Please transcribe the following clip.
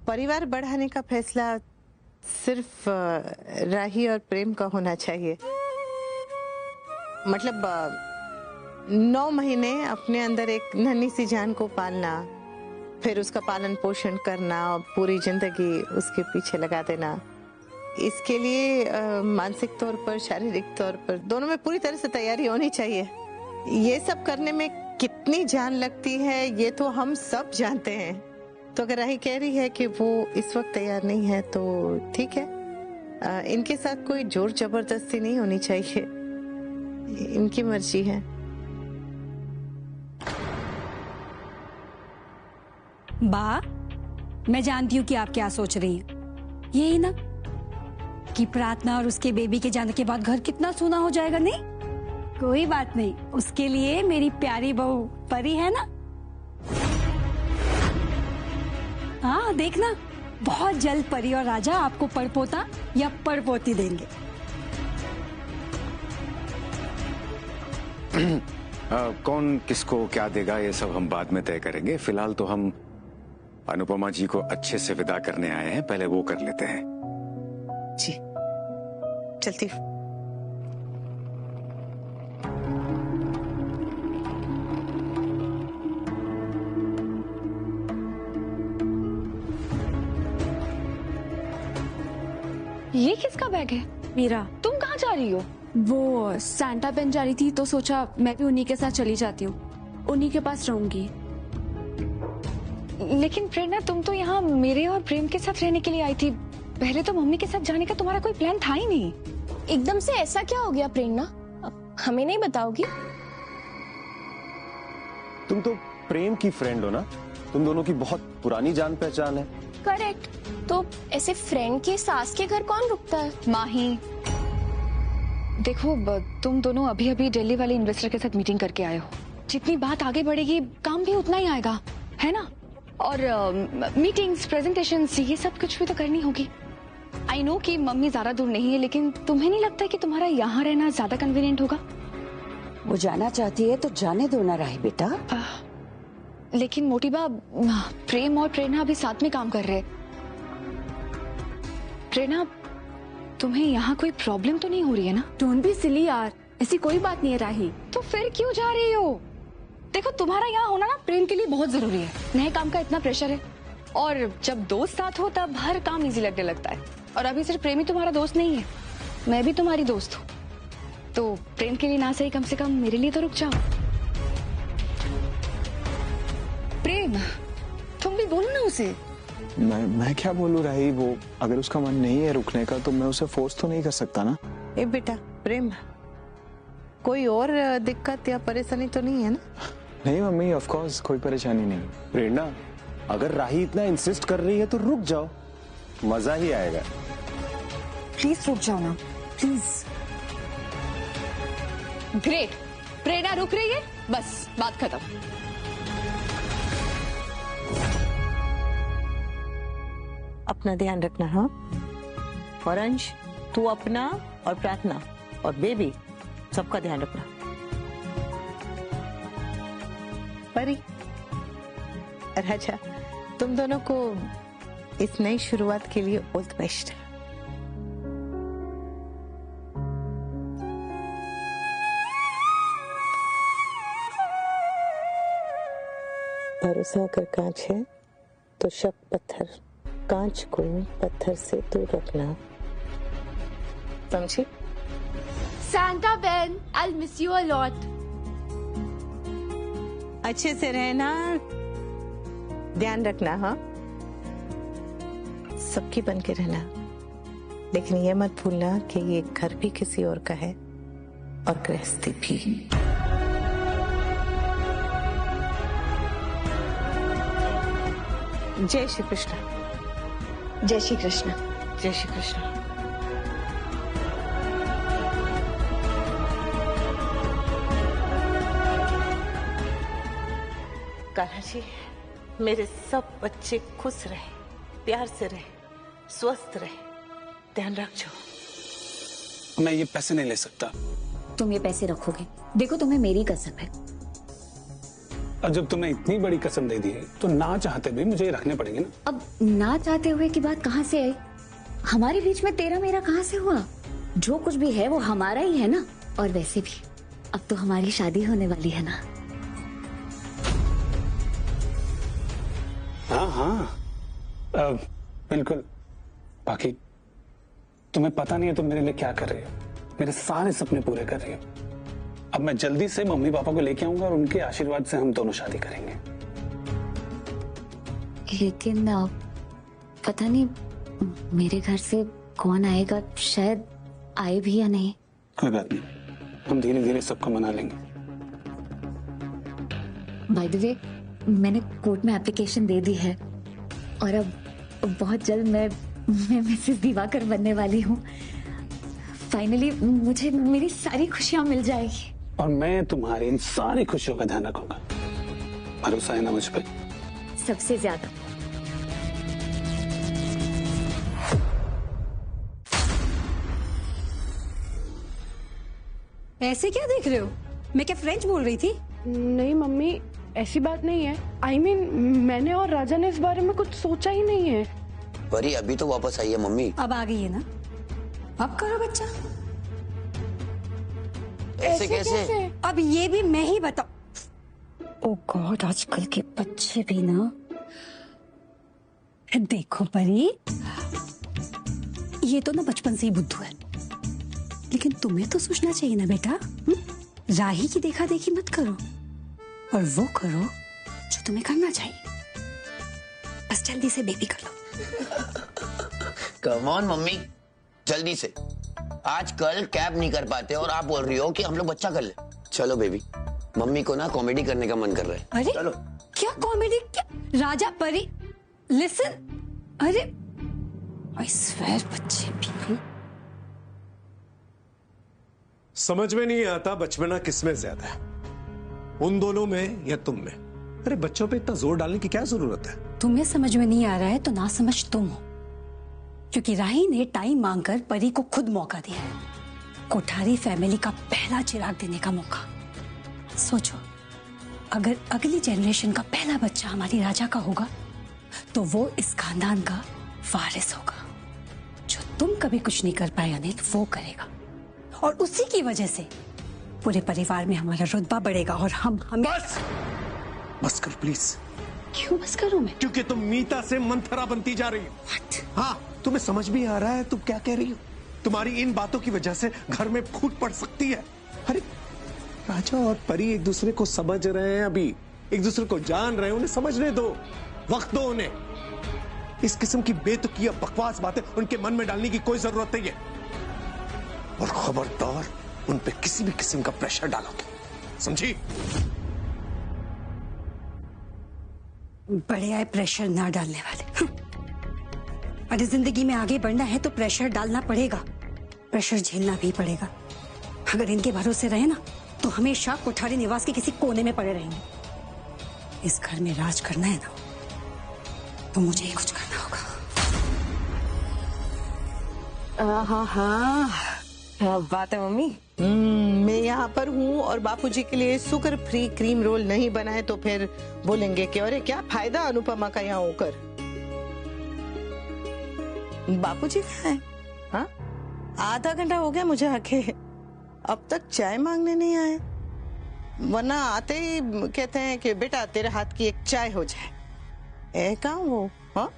परिवार बढ़ाने का फैसला सिर्फ राही और प्रेम का होना चाहिए। मतलब 9 महीने अपने अंदर एक नन्ही सी जान को पालना, फिर उसका पालन पोषण करना और पूरी जिंदगी उसके पीछे लगा देना, इसके लिए मानसिक तौर पर, शारीरिक तौर पर दोनों में पूरी तरह से तैयारी होनी चाहिए। ये सब करने में कितनी जान लगती है ये तो हम सब जानते हैं। तो अगर राही कह रही है कि वो इस वक्त तैयार नहीं है तो ठीक है, इनके साथ कोई जोर जबरदस्ती नहीं होनी चाहिए, इनकी मर्जी है। बा, मैं जानती हूँ कि आप क्या सोच रही हैं। यही ना कि प्रार्थना और उसके बेबी के जाने के बाद घर कितना सूना हो जाएगा। नहीं, कोई बात नहीं, उसके लिए मेरी प्यारी बहू परी है ना। हाँ देखना, बहुत जल्द परी और राजा आपको पड़पोता या पड़पोती देंगे। कौन किसको क्या देगा ये सब हम बाद में तय करेंगे। फिलहाल तो हम अनुपमा जी को अच्छे से विदा करने आए हैं, पहले वो कर लेते हैं। जी चलती हूँ। ये किसका बैग है? मीरा, तुम कहाँ जा रही हो? वो सैंटा पेन जा रही थी तो सोचा मैं भी उन्हीं के साथ चली जाती हूँ, उन्हीं के पास रहूंगी। लेकिन प्रेरणा, तुम तो यहाँ मेरे और प्रेम के साथ रहने के लिए आई थी। पहले तो मम्मी के साथ जाने का तुम्हारा कोई प्लान था ही नहीं। एकदम से ऐसा क्या हो गया प्रेरणा? हमें नहीं बताओगी? तुम तो प्रेम की फ्रेंड हो ना, तुम दोनों की बहुत पुरानी जान पहचान है। करेक्ट। तो ऐसे फ्रेंड के सास के घर कौन रुकता है? माही, देखो तुम दोनों अभी अभी दिल्ली वाले इन्वेस्टर के साथ मीटिंग करके आए हो। जितनी बात आगे बढ़ेगी काम भी उतना ही आएगा, है ना? और मीटिंग्स, प्रेजेंटेशंस, ये सब कुछ भी तो करनी होगी। आई नो कि मम्मी ज्यादा दूर नहीं है, लेकिन तुम्हें नहीं लगता कि तुम्हारा यहाँ रहना ज्यादा कन्वीनियंट होगा? वो जाना चाहती है तो जाने दो ना राही बेटा। लेकिन मोटी बा, प्रेम और प्रेरणा अभी साथ में काम कर रहे। प्रेरणा, तुम्हें यहाँ कोई प्रॉब्लम तो नहीं हो रही है ना? डोंट बी सिली यार, ऐसी कोई बात नहीं है राही। तो फिर क्यों जा रही हो? देखो तुम्हारा यहाँ होना ना प्रेम के लिए बहुत जरूरी है। नए काम का इतना प्रेशर है, और जब दोस्त साथ हो तब हर काम इजी लगने लगता है। और अभी सिर्फ प्रेम ही तुम्हारा दोस्त नहीं है, मैं भी तुम्हारी दोस्त हूँ। तो प्रेम के लिए ना सही, कम से कम मेरे लिए तो रुक जाओ। प्रेम, तुम भी बोलो ना उसे। मैं क्या बोलूं राही, वो अगर उसका मन नहीं है रुकने का तो मैं उसे फोर्स तो नहीं कर सकता ना। ए बेटा प्रेम, कोई और दिक्कत या परेशानी तो नहीं है ना? नहीं मम्मी, ऑफ कोर्स कोई परेशानी नहीं। प्रेरणा, अगर राही इतना इंसिस्ट कर रही है तो रुक जाओ, मजा ही आएगा। प्लीज रुक जाओ ना, प्लीज। ग्रेट, प्रेरणा रुक रही है, बस बात खत्म। अपना ध्यान रखना। हाँ, और अंश, तू अपना और प्रार्थना और बेबी सबका ध्यान रखना। परी, राजा, तुम दोनों को इस नई शुरुआत के लिए ऑल द बेस्ट। भरोसा अगर कांच है तो शक पत्थर, कांच को पत्थर से दूर रखना, समझी? Santa pen, I'll miss you a lot. अच्छे से रहना, ध्यान रखना। हाँ, सबकी बन के रहना, लेकिन ये मत भूलना कि ये घर भी किसी और का है और गृहस्थी भी। जय श्री कृष्ण। जय श्री कृष्ण। जय श्री कृष्ण। कान्हा जी, मेरे सब बच्चे खुश रहे, प्यार से रहे, स्वस्थ रहे, ध्यान रखो। मैं ये पैसे नहीं ले सकता। तुम ये पैसे रखोगे? देखो तुम्हें मेरी कसम है, और जब तुमने इतनी बड़ी कसम दे दी है तो ना चाहते भी मुझे ये रखने पड़ेंगे ना। अब ना चाहते हुए की बात कहाँ से आई? हमारे बीच में तेरा मेरा कहाँ से हुआ? जो कुछ भी है वो हमारा ही है ना। और वैसे भी अब तो हमारी शादी होने वाली है ना। हाँ हाँ बिल्कुल। बाकी तुम्हें पता नहीं है तुम मेरे लिए क्या कर रही हो। मेरे सारे सपने पूरे कर रही हो। अब मैं जल्दी से मम्मी पापा को लेके आऊंगा और उनके आशीर्वाद से हम दोनों शादी करेंगे। लेकिन पता नहीं मेरे घर से कौन आएगा, शायद आए भी या नहीं। कोई बात नहीं, हम धीरे धीरे सबको मना लेंगे। बाय द वे, मैंने कोर्ट में एप्लीकेशन दे दी है और अब बहुत जल्द मैं मिसेस दिवाकर बनने वाली हूँ। फाइनली मुझे मेरी सारी खुशियाँ मिल जाएगी। और मैं तुम्हारी इन सारी खुशियों का ध्यान रखूंगा। भरोसा है ना मुझ पर? सबसे ज्यादा। ऐसे क्या देख रहे हो? मैं क्या फ्रेंच बोल रही थी? नहीं मम्मी, ऐसी बात नहीं है। I mean, मैंने और राजा ने इस बारे में कुछ सोचा ही नहीं है। परी अभी तो वापस आई है मम्मी। अब आ गई है ना, अब करो बच्चा। ऐसे कैसे? अब ये भी मैं ही बताऊं। ओ गॉड, आजकल के बच्चे भी ना। देखो परी, ये तो ना बचपन से ही बुद्धू है, लेकिन तुम्हें तो सोचना चाहिए ना बेटा। राही की देखा देखी मत करो और वो करो जो तुम्हें करना चाहिए। बस जल्दी से बेबी कर लो। कम ऑन मम्मी, जल्दी से। आजकल कैब नहीं कर पाते और आप बोल रही हो कि हम लोग बच्चा कर ले। चलो बेबी, मम्मी को ना कॉमेडी करने का मन कर रहा है। अरे चलो। क्या कॉमेडी? क्या राजा परी, लिसन। अरे आई स्वेयर, बच्चे भी। समझ में नहीं आता बचपना किसमें ज्यादा है, उन दोनों में या तुम में। अरे बच्चों पे इतना जोर डालने की क्या जरूरत है? तुम्हें समझ में नहीं आ रहा है तो ना समझ तुम हो, क्योंकि राही ने टाइम मांगकर परी को खुद मौका दिया है। कोठारी फैमिली का पहला चिराग देने का मौका। सोचो, अगर अगली जनरेशन का पहला बच्चा हमारी राजा का होगा तो वो इस खानदान का वारिस होगा। जो तुम कभी कुछ नहीं कर पाए अनिल, वो करेगा, और उसी की वजह से पूरे परिवार में हमारा रुतबा बढ़ेगा और हम बस कर प्लीज। क्यों बस करूं मैं? क्योंकि तुम मीता से मंथरा बनती जा रही हो। हाँ, तुम्हें समझ भी आ रहा है तुम क्या कह रही हो? तुम्हारी इन बातों की वजह से घर में फूट पड़ सकती है। अरे राजा और परी एक दूसरे को समझ रहे हैं, अभी एक दूसरे को जान रहे हैं, उन्हें समझने दो, वक्त दो उन्हें। इस किस्म की बेतुकी बकवास बातें उनके मन में डालने की कोई जरूरत नहीं है। और खबरदार उन पे किसी भी किस्म का प्रेशर डालोगे, समझी? बड़े आए प्रेशर ना डालने वाले। अरे जिंदगी में आगे बढ़ना है तो प्रेशर डालना पड़ेगा, प्रेशर झेलना भी पड़ेगा। अगर इनके भरोसे रहे ना तो हमेशा कोठारी निवास के किसी कोने में पड़े रहेंगे। इस घर में राज करना है ना तो मुझे ही कुछ करना होगा। हाँ हाँ, क्या बात है मम्मी। मैं यहाँ पर हूँ और बापूजी के लिए शुगर फ्री क्रीम रोल नहीं बनाए तो फिर बोलेंगे कि अरे क्या फायदा अनुपमा का यहाँ होकर। बापूजी कहाँ है? हाँ, आधा घंटा हो गया मुझे आके, अब तक चाय मांगने नहीं आए। वरना आते ही कहते हैं कि बेटा तेरे हाथ की एक चाय हो जाए। कहाँ वो? हाँ